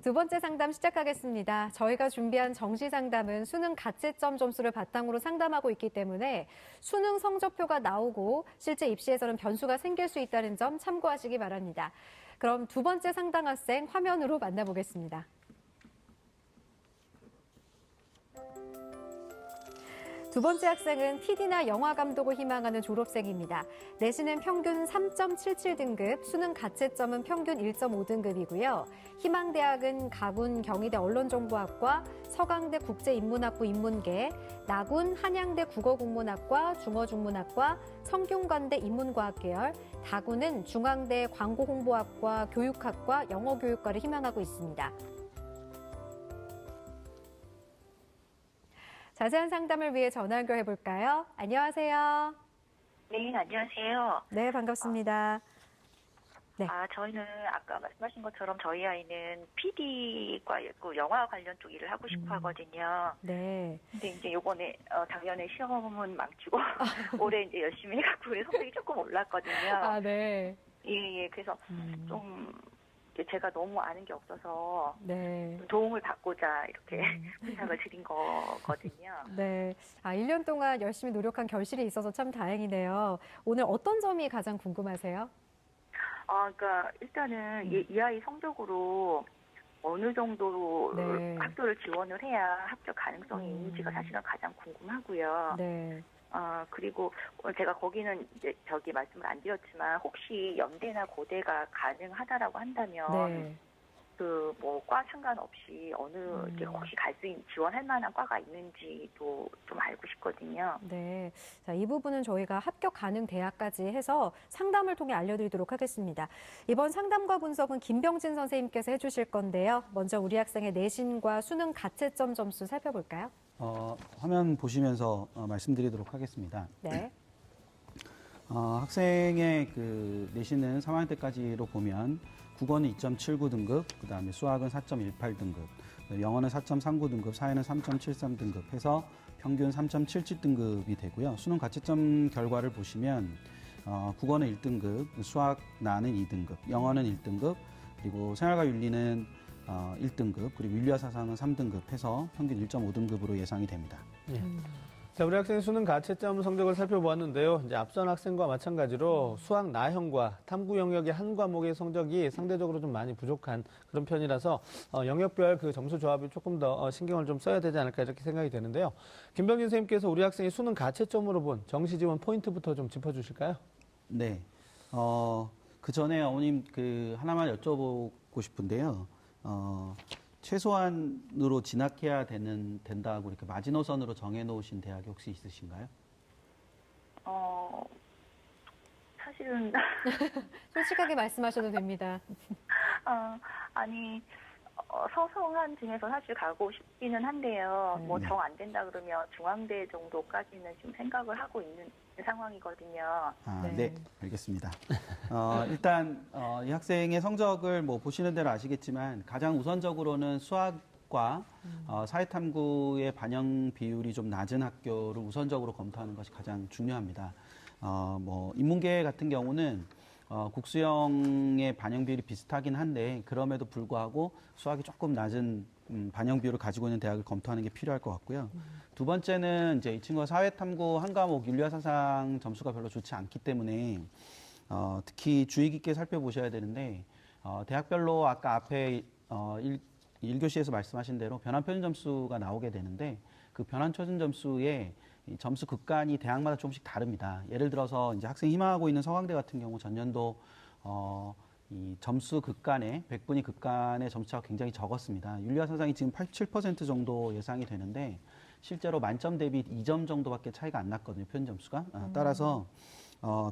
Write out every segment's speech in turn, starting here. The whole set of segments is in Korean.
두 번째 상담 시작하겠습니다. 저희가 준비한 정시 상담은 수능 가채점 점수를 바탕으로 상담하고 있기 때문에 수능 성적표가 나오고 실제 입시에서는 변수가 생길 수 있다는 점 참고하시기 바랍니다. 그럼 두 번째 상담 학생 화면으로 만나보겠습니다. 두 번째 학생은 PD나 영화 감독을 희망하는 졸업생입니다. 내신은 평균 3.77등급, 수능 가채점은 평균 1.5등급이고요. 희망대학은 가군 경희대 언론정보학과, 서강대 국제인문학부 인문계, 나군 한양대 국어국문학과, 중어중문학과, 성균관대 인문과학계열, 다군은 중앙대 광고홍보학과, 교육학과, 영어교육과를 희망하고 있습니다. 자세한 상담을 위해 전화 연결해 볼까요? 안녕하세요. 네, 안녕하세요. 네, 반갑습니다. 네. 저희는 아까 말씀하신 것처럼 저희 아이는 PD과 영화 관련 쪽 일을 하고 싶어 하거든요. 네. 근데 이제 요번에, 작년에 시험은 망치고, 올해 이제 열심히 해갖고, 그래서 성적이 조금 올랐거든요. 아, 네. 예. 그래서 좀, 제가 너무 아는 게 없어서, 네. 도움을 받고자 이렇게 부탁을 드린 거거든요. 네. 1년 동안 열심히 노력한 결실이 있어서 참 다행이네요. 오늘 어떤 점이 가장 궁금하세요? 그러니까 일단은 이 아이 성적으로 어느 정도로 네. 학교를 지원을 해야 합격 가능성이 있는지가 사실은 가장 궁금하고요. 네. 그리고 제가 거기는 이제 말씀을 안 드렸지만 혹시 연대나 고대가 가능하다라고 한다면 네. 과 상관없이 어느 이제 혹시 지원할 만한 과가 있는지도 좀 알고 싶거든요. 네. 자, 이 부분은 저희가 합격 가능 대학까지 해서 상담을 통해 알려드리도록 하겠습니다. 이번 상담과 분석은 김병진 선생님께서 해주실 건데요. 먼저 우리 학생의 내신과 수능 가채점 점수 살펴볼까요? 화면 보시면서 말씀드리도록 하겠습니다. 네. 학생의 내신은 3학년 때까지로 보면 국어는 2.79등급, 그 다음에 수학은 4.18등급, 영어는 4.39등급, 사회는 3.73등급 해서 평균 3.77등급이 되고요. 수능 가채점 결과를 보시면 국어는 1등급, 수학 나는 2등급, 영어는 1등급, 그리고 생활과 윤리는 1등급, 그리고 윤리와 사상은 3등급 해서 평균 1.5등급으로 예상이 됩니다. 예. 자, 우리 학생 수능 가채점 성적을 살펴보았는데요. 이제 앞선 학생과 마찬가지로 수학 나형과 탐구 영역의 한 과목의 성적이 상대적으로 좀 많이 부족한 그런 편이라서 영역별 그 점수 조합이 조금 더 신경을 좀 써야 되지 않을까 이렇게 생각이 되는데요. 김병진 선생님께서 우리 학생이 수능 가채점으로 본 정시 지원 포인트부터 좀 짚어주실까요? 네. 그 전에 어머님 하나만 여쭤보고 싶은데요. 최소한으로 진학해야 된다고 이렇게 마지노선으로 정해놓으신 대학이 혹시 있으신가요? 사실은 솔직하게 말씀하셔도 됩니다. 서성한 중에서 사실 가고 싶기는 한데요. 네. 정 안 된다 그러면 중앙대 정도까지는 지금 생각을 하고 있는 상황이거든요. 네, 알겠습니다. 일단 이 학생의 성적을 보시는 대로 아시겠지만 가장 우선적으로는 수학과 사회탐구의 반영 비율이 좀 낮은 학교를 우선적으로 검토하는 것이 가장 중요합니다. 인문계 같은 경우는 국수형의 반영 비율이 비슷하긴 한데 그럼에도 불구하고 수학이 조금 낮은 반영 비율을 가지고 있는 대학을 검토하는 게 필요할 것 같고요. 두 번째는 이제 이 친구가 사회탐구 한 과목 윤리와 사상 점수가 별로 좋지 않기 때문에 특히 주의 깊게 살펴보셔야 되는데 대학별로 아까 앞에 1교시에서 말씀하신 대로 변환 표준 점수가 나오게 되는데 그 변환 표준 점수의 이 점수 극간이 대학마다 조금씩 다릅니다. 예를 들어서 이제 학생이 희망하고 있는 서강대 같은 경우 전년도 이 점수 극간에 100분위 극간의 점수차가 굉장히 적었습니다. 윤리와 사상이 지금 87% 정도 예상이 되는데 실제로 만점 대비 2점 정도밖에 차이가 안 났거든요. 표준 점수가. 따라서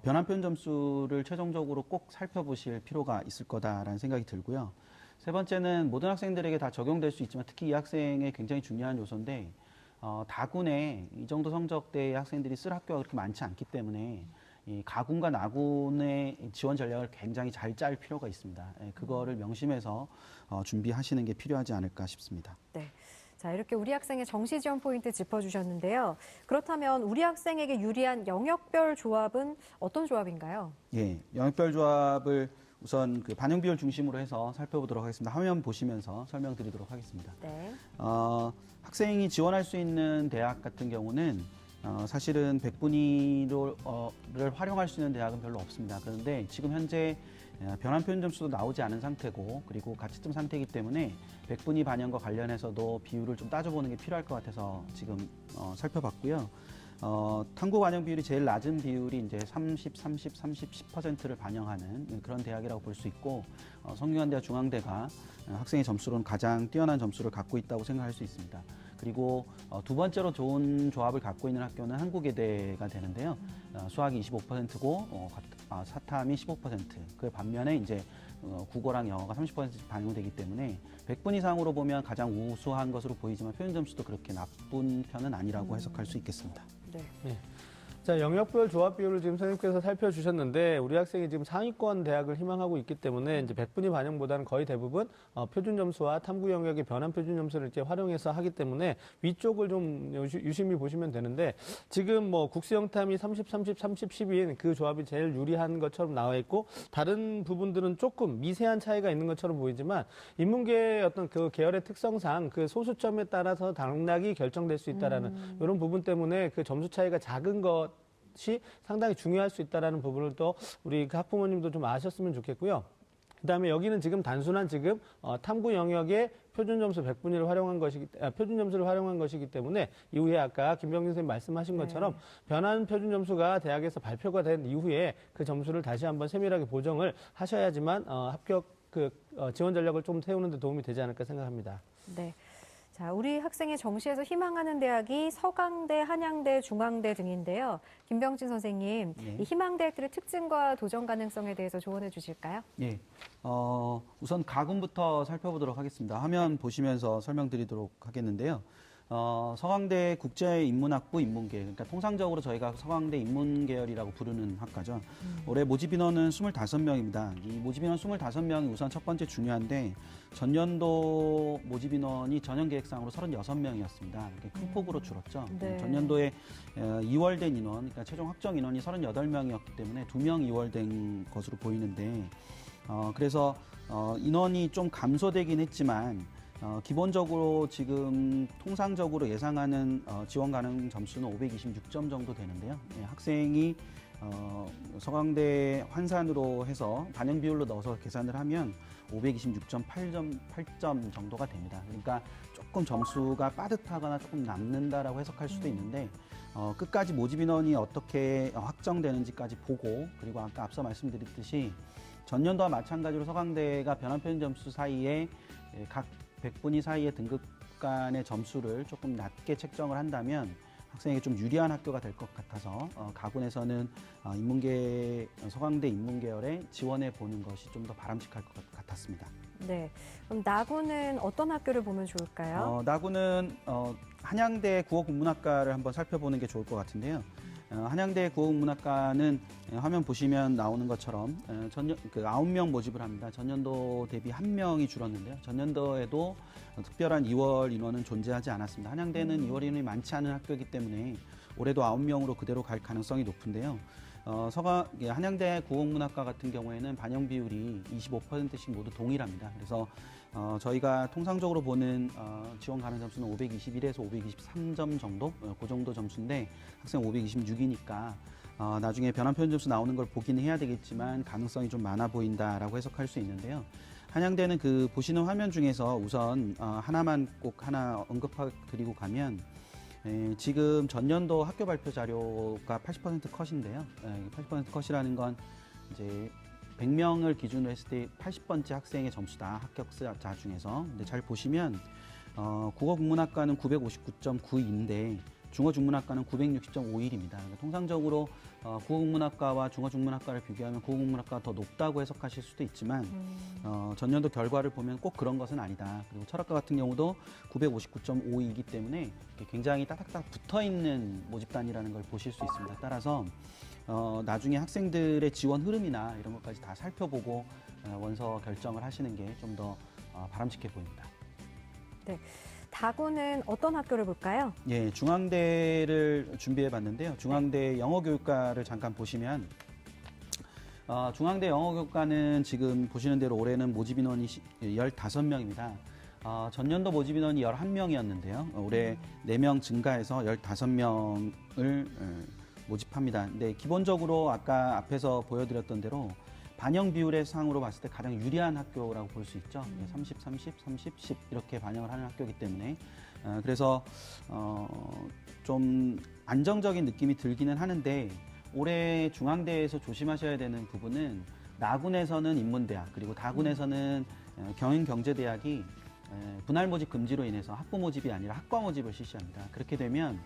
변환 표준 점수를 최종적으로 꼭 살펴보실 필요가 있을 거다라는 생각이 들고요. 세 번째는 모든 학생들에게 다 적용될 수 있지만 특히 이 학생의 굉장히 중요한 요소인데 다군에 이 정도 성적대의 학생들이 쓸 학교가 그렇게 많지 않기 때문에 이 가군과 나군의 지원 전략을 굉장히 잘 짤 필요가 있습니다. 그거를 명심해서 준비하시는 게 필요하지 않을까 싶습니다. 네. 자, 이렇게 우리 학생의 정시 지원 포인트 짚어주셨는데요. 그렇다면 우리 학생에게 유리한 영역별 조합은 어떤 조합인가요? 예, 영역별 조합을 우선 그 반영 비율 중심으로 해서 살펴보도록 하겠습니다. 화면 보시면서 설명드리도록 하겠습니다. 네. 학생이 지원할 수 있는 대학 같은 경우는 사실은 100분위를 활용할 수 있는 대학은 별로 없습니다. 그런데 지금 현재 변환 표준 점수도 나오지 않은 상태고 그리고 가채점 상태이기 때문에 100분위 반영과 관련해서도 비율을 좀 따져보는 게 필요할 것 같아서 지금 살펴봤고요. 탐구 반영 비율이 제일 낮은 비율이 이제 30, 10%를 반영하는 그런 대학이라고 볼 수 있고 성균관대와 중앙대가 학생의 점수로는 가장 뛰어난 점수를 갖고 있다고 생각할 수 있습니다. 그리고 두 번째로 좋은 조합을 갖고 있는 학교는 한국예대가 되는데요. 수학이 25%고 사탐이 15%. 그 반면에 이제 국어랑 영어가 30% 반영되기 때문에 100분 이상으로 보면 가장 우수한 것으로 보이지만 표준 점수도 그렇게 나쁜 편은 아니라고 해석할 수 있겠습니다. 네. 자, 영역별 조합 비율을 지금 선생님께서 살펴주셨는데 우리 학생이 지금 상위권 대학을 희망하고 있기 때문에 이제 100분위 반영보다는 거의 대부분 표준 점수와 탐구 영역의 변환 표준 점수를 이렇게 활용해서 하기 때문에 위쪽을 좀 유심히 보시면 되는데 지금 뭐 국수영탐이 30, 30, 30, 10인 그 조합이 제일 유리한 것처럼 나와 있고 다른 부분들은 조금 미세한 차이가 있는 것처럼 보이지만 인문계의 어떤 그 계열의 특성상 그 소수점에 따라서 당락이 결정될 수 있다라는 이런 부분 때문에 그 점수 차이가 작은 것이 상당히 중요할 수 있다라는 부분을 또 우리 그 학부모님도 좀 아셨으면 좋겠고요. 그다음에 여기는 지금 단순한 지금 탐구 영역의 표준 점수 100분위를 활용한 표준 점수를 활용한 것이기 때문에 이후에 아까 김병진 선생님 말씀하신 것처럼 변환 표준 점수가 대학에서 발표가 된 이후에 그 점수를 다시 한번 세밀하게 보정을 하셔야지만 합격 지원 전략을 좀 세우는 데 도움이 되지 않을까 생각합니다. 네. 자, 우리 학생이 정시에서 희망하는 대학이 서강대, 한양대, 중앙대 등인데요. 김병진 선생님, 네. 이 희망대학들의 특징과 도전 가능성에 대해서 조언해 주실까요? 예. 우선 가군부터 살펴보도록 하겠습니다. 화면 보시면서 설명드리도록 하겠는데요. 서강대 국제인문학부 인문계, 그러니까 통상적으로 저희가 서강대 인문계열이라고 부르는 학과죠. 올해 모집 인원은 25명입니다. 이 모집 인원 25명이 우선 첫 번째 중요한데 전년도 모집 인원이 전형계획상으로 36명이었습니다. 이렇게 큰 폭으로 줄었죠. 네. 전년도에 2월된 인원, 그러니까 최종 확정 인원이 38명이었기 때문에 2명 2월된 것으로 보이는데 그래서 인원이 좀 감소되긴 했지만 기본적으로 지금 통상적으로 예상하는 지원 가능 점수는 526점 정도 되는데요. 예, 학생이 서강대 환산으로 해서 반영 비율로 넣어서 계산을 하면 526.8점 정도가 됩니다. 그러니까 조금 점수가 빠듯하거나 조금 남는다라고 해석할 수도 있는데 끝까지 모집 인원이 어떻게 확정되는지까지 보고 그리고 아까 앞서 말씀드렸듯이 전년도와 마찬가지로 서강대가 변환 표준 점수 사이에 각 100분위 사이의 등급 간의 점수를 조금 낮게 책정을 한다면 학생에게 좀 유리한 학교가 될 것 같아서 가군에서는 서강대 인문계열에 지원해 보는 것이 좀 더 바람직할 것 같았습니다. 네. 그럼 나군은 어떤 학교를 보면 좋을까요? 나군은 한양대 국어국문학과를 한번 살펴보는 게 좋을 것 같은데요. 한양대 국어국문학과는 화면 보시면 나오는 것처럼 9명 모집을 합니다. 전년도 대비 1명이 줄었는데요. 전년도에도 특별한 2월 인원은 존재하지 않았습니다. 한양대는 2월 인원이 많지 않은 학교이기 때문에 올해도 9명으로 그대로 갈 가능성이 높은데요. 한양대 국어국문학과 같은 경우에는 반영 비율이 25%씩 모두 동일합니다. 그래서 저희가 통상적으로 보는 지원 가능 점수는 521에서 523점 정도, 그 정도 점수인데 학생 526이니까 나중에 변환 표준 점수 나오는 걸 보기는 해야 되겠지만 가능성이 좀 많아 보인다라고 해석할 수 있는데요. 한양대는 그 보시는 화면 중에서 우선 하나만 꼭 하나 언급드리고 가면 지금 전년도 학교 발표 자료가 80% 컷인데요. 80% 컷이라는 건 이제 100명을 기준으로 했을 때 80번째 학생의 점수다, 합격자 중에서. 근데 잘 보시면 국어국문학과는 959.92인데 중어중문학과는 960.51입니다. 그러니까 통상적으로 국어국문학과와 중어중문학과를 비교하면 국어국문학과가 더 높다고 해석하실 수도 있지만 전년도 결과를 보면 꼭 그런 것은 아니다. 그리고 철학과 같은 경우도 959.52이기 때문에 굉장히 따닥따닥 붙어있는 모집단이라는 걸 보실 수 있습니다. 따라서 나중에 학생들의 지원 흐름이나 이런 것까지 다 살펴보고 원서 결정을 하시는 게 좀 더 바람직해 보입니다. 네. 다군은 어떤 학교를 볼까요? 예, 중앙대를 준비해 봤는데요. 중앙대 영어교육과를 잠깐 보시면 중앙대 영어교과는 지금 보시는 대로 올해는 모집 인원이 15명입니다. 전년도 모집 인원이 11명이었는데요. 올해 4명 증가해서 15명을 모집합니다. 근데 기본적으로 아까 앞에서 보여드렸던 대로 반영 비율의 상으로 봤을 때 가장 유리한 학교라고 볼 수 있죠. 30, 30, 30, 10 이렇게 반영을 하는 학교이기 때문에 그래서 좀 안정적인 느낌이 들기는 하는데 올해 중앙대에서 조심하셔야 되는 부분은 나군에서는 인문대학 그리고 다군에서는 경인경제대학이 분할 모집 금지로 인해서 학부 모집이 아니라 학과 모집을 실시합니다. 그렇게 되면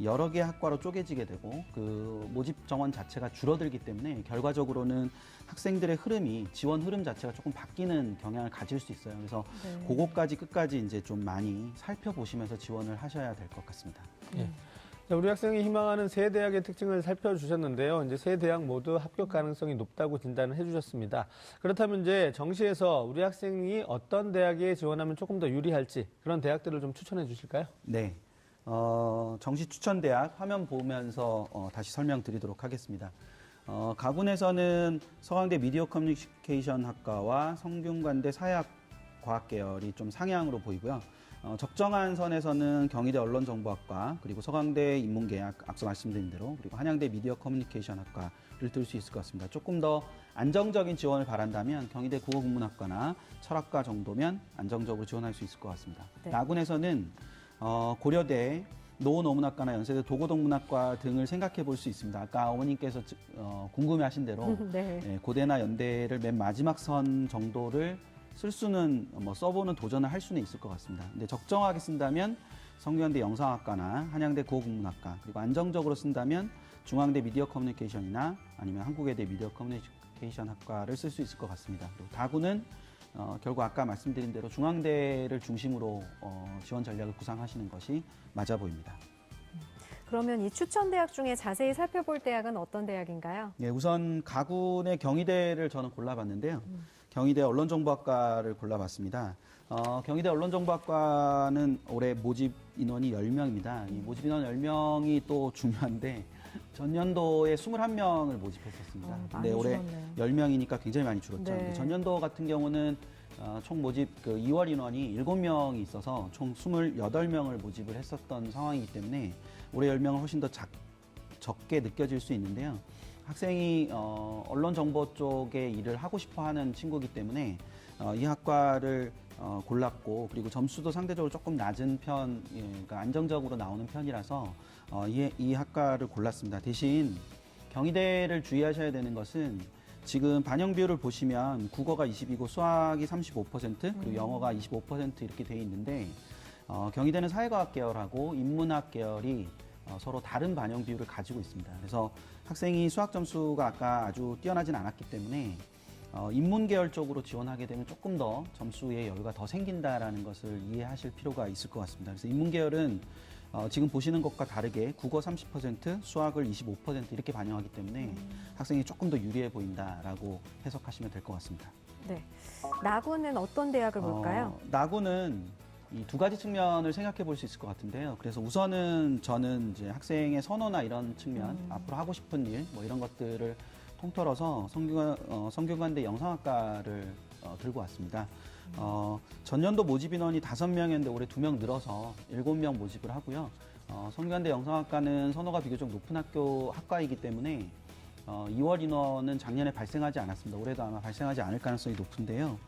여러 개의 학과로 쪼개지게 되고 그 모집 정원 자체가 줄어들기 때문에 결과적으로는 학생들의 흐름이 지원 흐름 자체가 조금 바뀌는 경향을 가질 수 있어요. 그래서 그거까지 끝까지 이제 좀 많이 살펴보시면서 지원을 하셔야 될 것 같습니다. 예. 자, 우리 학생이 희망하는 세 대학의 특징을 살펴주셨는데요. 이제 세 대학 모두 합격 가능성이 높다고 진단을 해주셨습니다. 그렇다면 이제 정시에서 우리 학생이 어떤 대학에 지원하면 조금 더 유리할지 그런 대학들을 좀 추천해 주실까요? 네. 정시 추천 대학 화면 보면서 다시 설명드리도록 하겠습니다. 가군에서는 서강대 미디어 커뮤니케이션 학과와 성균관대 사회과학 계열이 좀 상향으로 보이고요. 적정한 선에서는 경희대 언론정보학과 그리고 서강대 인문계학 앞서 말씀드린 대로 그리고 한양대 미디어 커뮤니케이션 학과를 들 수 있을 것 같습니다. 조금 더 안정적인 지원을 바란다면 경희대 국어국문학과나 철학과 정도면 안정적으로 지원할 수 있을 것 같습니다. 네. 나군에서는 고려대 노원어문학과나 연세대 도고동문학과 등을 생각해 볼 수 있습니다. 아까 어머님께서 궁금해하신 대로 네. 고대나 연대를 맨 마지막 선 정도를 쓸 수는 써보는 도전을 할 수는 있을 것 같습니다. 근데 적정하게 쓴다면 성균관대 영상학과나 한양대 국어국문학과 그리고 안정적으로 쓴다면 중앙대 미디어 커뮤니케이션이나 아니면 한국외대 미디어 커뮤니케이션 학과를 쓸 수 있을 것 같습니다. 그리고 다구는 결국 아까 말씀드린 대로 중앙대를 중심으로 지원 전략을 구상하시는 것이 맞아 보입니다. 그러면 이 추천 대학 중에 자세히 살펴볼 대학은 어떤 대학인가요? 예, 우선 가군의 경희대를 저는 골라봤는데요. 경희대 언론정보학과를 골라봤습니다. 경희대 언론정보학과는 올해 모집 인원이 10명입니다. 이 모집 인원 10명이 또 중요한데 전년도에 21명을 모집했었습니다. 근데 올해 10명이니까 굉장히 많이 줄었죠. 네. 전년도 같은 경우는 총 모집 2월 인원이 7명이 있어서 총 28명을 모집을 했었던 상황이기 때문에 올해 10명은 훨씬 더 적게 느껴질 수 있는데요. 학생이 언론 정보 쪽에 일을 하고 싶어 하는 친구이기 때문에 이 학과를 골랐고 그리고 점수도 상대적으로 조금 낮은 편, 그러니까 안정적으로 나오는 편이라서 이 학과를 골랐습니다. 대신 경희대를 주의하셔야 되는 것은 지금 반영 비율을 보시면 국어가 20이고 수학이 35% 그리고 영어가 25% 이렇게 돼 있는데 경희대는 사회과학 계열하고 인문학 계열이 서로 다른 반영 비율을 가지고 있습니다. 그래서 학생이 수학 점수가 아까 아주 뛰어나진 않았기 때문에 인문 계열 쪽으로 지원하게 되면 조금 더 점수의 여유가 더 생긴다라는 것을 이해하실 필요가 있을 것 같습니다. 그래서 인문 계열은 지금 보시는 것과 다르게 국어 30%, 수학을 25% 이렇게 반영하기 때문에 학생이 조금 더 유리해 보인다라고 해석하시면 될 것 같습니다. 네. 나군은 어떤 대학을 볼까요? 나군은 이 두 가지 측면을 생각해 볼 수 있을 것 같은데요. 그래서 우선은 저는 이제 학생의 선호나 이런 측면, 앞으로 하고 싶은 일, 뭐 이런 것들을 통틀어서 성균관대 영상학과를 들고 왔습니다. 전년도 모집 인원이 5명이었는데 올해 2명 늘어서 7명 모집을 하고요. 성균관대 영상학과는 선호가 비교적 높은 학과이기 때문에 2월 인원은 작년에 발생하지 않았습니다. 올해도 아마 발생하지 않을 가능성이 높은데요.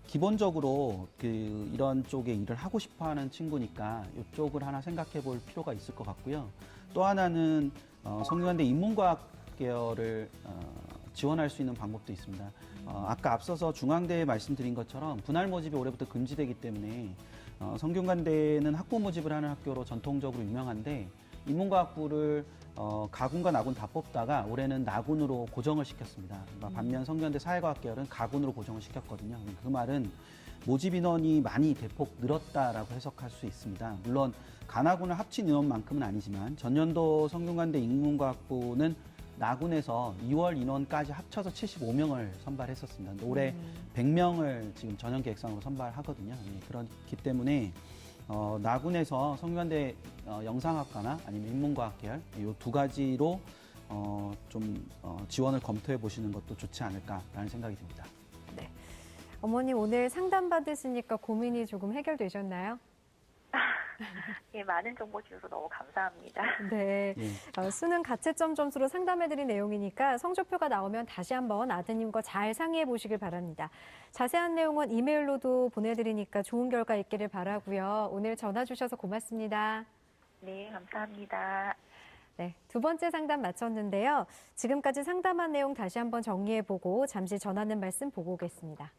기본적으로 이런 쪽에 일을 하고 싶어하는 친구니까 이쪽을 하나 생각해 볼 필요가 있을 것 같고요. 또 하나는 성균관대 인문과학 계열을 지원할 수 있는 방법도 있습니다. 아까 앞서서 중앙대에 말씀드린 것처럼 분할 모집이 올해부터 금지되기 때문에 성균관대는 학부 모집을 하는 학교로 전통적으로 유명한데 인문과학부를 가군과 나군 다 뽑다가 올해는 나군으로 고정을 시켰습니다. 반면 성균관대 사회과학 계열은 가군으로 고정을 시켰거든요. 그 말은 모집 인원이 많이 대폭 늘었다라고 해석할 수 있습니다. 물론 가나군을 합친 인원만큼은 아니지만 전년도 성균관대 인문과학부는 나군에서 2월 인원까지 합쳐서 75명을 선발했었습니다. 근데 올해 100명을 지금 전형 계획상으로 선발하거든요. 그렇기 때문에 나군에서 성균관대 영상학과나 아니면 인문과학 계열 이 두 가지로 지원을 검토해 보시는 것도 좋지 않을까라는 생각이 듭니다. 네. 어머님 오늘 상담 받으시니까 고민이 조금 해결되셨나요? 예, 많은 정보 주셔서 너무 감사합니다. 네. 예. 수능 가채점 점수로 상담해드린 내용이니까 성적표가 나오면 다시 한번 아드님과 잘 상의해 보시길 바랍니다. 자세한 내용은 이메일로도 보내드리니까 좋은 결과 있기를 바라고요. 오늘 전화 주셔서 고맙습니다. 네, 감사합니다. 네, 두 번째 상담 마쳤는데요. 지금까지 상담한 내용 다시 한번 정리해보고 잠시 전하는 말씀 보고 오겠습니다.